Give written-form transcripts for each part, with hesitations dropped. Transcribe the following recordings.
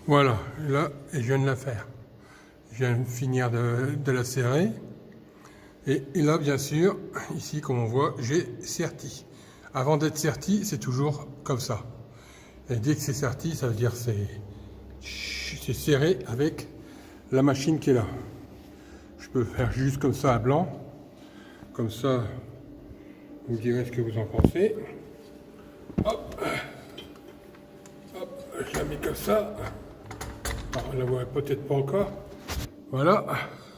Voilà, là, je viens de la faire. Je viens de finir de la serrer. Et là, bien sûr, ici, comme on voit, j'ai serti. Avant d'être serti, c'est toujours comme ça. Et dès que c'est serti, ça veut dire que c'est serré avec la machine qui est là. Je peux faire juste comme ça à blanc. Comme ça, vous me direz ce que vous en pensez. Hop, hop, je la mets comme ça. Alors, on la voit peut-être pas encore. Voilà,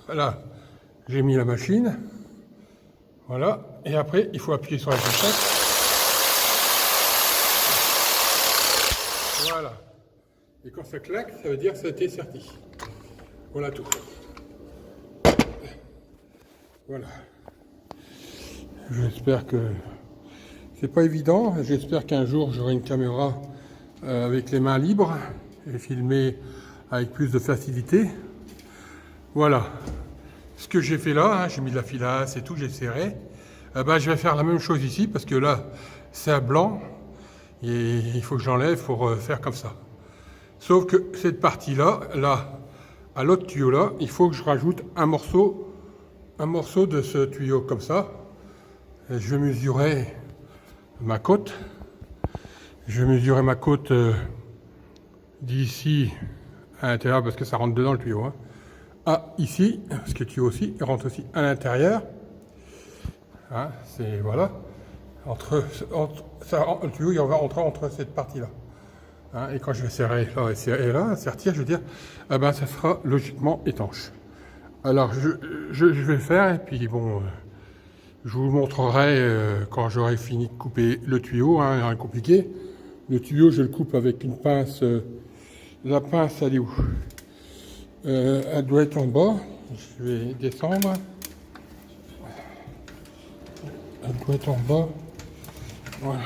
voilà, j'ai mis la machine. Voilà, et après, il faut appuyer sur la cassette. Voilà. Et quand ça claque, ça veut dire que ça a été serti. Voilà tout. Voilà. J'espère que c'est pas évident. J'espère qu'un jour j'aurai une caméra avec les mains libres et filmer avec plus de facilité. Voilà. Ce que j'ai fait là, hein, j'ai mis de la filasse et tout, j'ai serré. Je vais faire la même chose ici parce que là, c'est à blanc et il faut que j'enlève pour faire comme ça. Sauf que cette partie-là, là, à l'autre tuyau là, il faut que je rajoute un morceau de ce tuyau comme ça. Et je vais mesurer ma côte. Je vais mesurer ma côte d'ici à l'intérieur parce que ça rentre dedans le tuyau. Hein. Ah, ici, parce que le tuyau aussi, il rentre aussi à l'intérieur. Hein, c'est voilà. Le tuyau, il va rentrer entre cette partie-là. Hein, et quand je vais serrer là et serrer là, sertir, je veux dire, ça sera logiquement étanche. Alors, je vais le faire et puis bon, je vous montrerai quand j'aurai fini de couper le tuyau. Hein, rien de compliqué. Le tuyau, je le coupe avec une pince. La pince, elle est où? Elle doit être en bas. Je vais descendre. Elle doit être en bas. Voilà.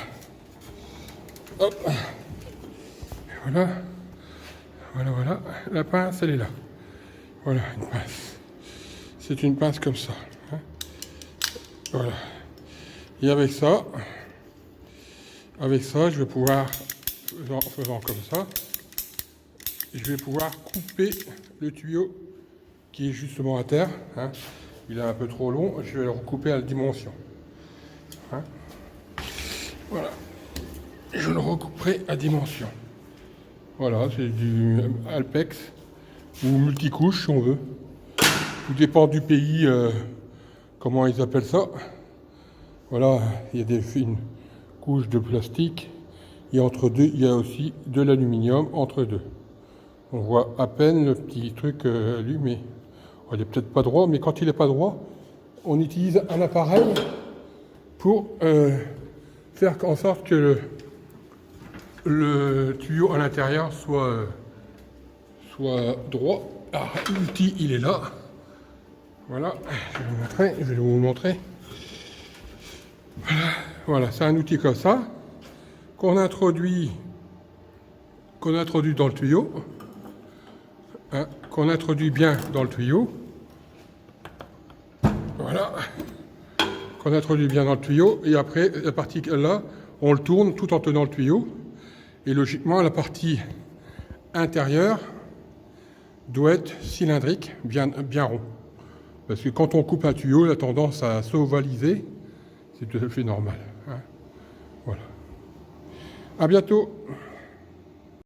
Hop. Voilà. Voilà, voilà. La pince, elle est là. Voilà, une pince. C'est une pince comme ça. Hein. Voilà. Et avec ça, je vais pouvoir, en faisant comme ça, je vais pouvoir couper le tuyau qui est justement à terre. Hein. Il est un peu trop long, je vais le recouper à la dimension. Hein. Voilà. Je le recouperai à dimension. Voilà, c'est du Alpex ou multicouche si on veut. Tout dépend du pays, comment ils appellent ça. Voilà, il y a une couche de plastique et entre deux, il y a aussi de l'aluminium entre deux. On voit à peine le petit truc allumé. Il n'est peut-être pas droit, mais quand il n'est pas droit, on utilise un appareil pour faire en sorte que le tuyau à l'intérieur soit droit. Ah, l'outil, il est là. Voilà, je vais vous montrer. Voilà, c'est un outil comme ça qu'on introduit dans le tuyau, hein, qu'on introduit bien dans le tuyau. Voilà, qu'on introduit bien dans le tuyau et après la partie là, on le tourne tout en tenant le tuyau et logiquement la partie intérieure doit être cylindrique, bien rond. Parce que quand on coupe un tuyau, il a tendance à s'ovaliser. C'est tout à fait normal. Hein. Voilà. À bientôt.